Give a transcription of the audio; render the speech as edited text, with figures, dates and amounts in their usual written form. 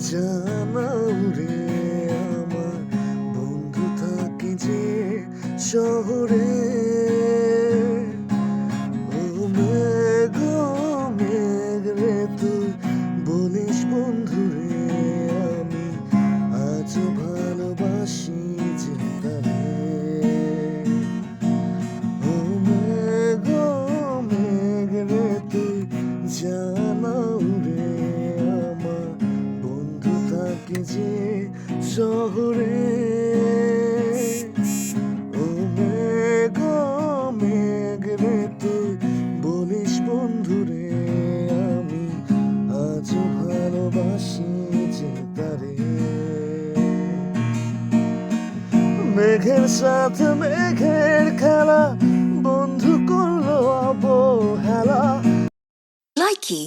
জানাও রে আমার বন্ধু থাকে যে শহরে। ও মেঘ মেঘ রে তুই বলিস বন্ধু রে আমি আজও ভালোবাসি যে তারে। ও মেঘ মেঘ রে তুই জানাও রে আমার বন্ধু থাকে যে শহরে। ও মেঘ মেঘ রে তুই বলিস বন্ধু রে আমি আজও ভালোবাসি যে তারে। মেঘের সাথে মেঘের খেলা বন্ধু করলো অবহেলা। Likey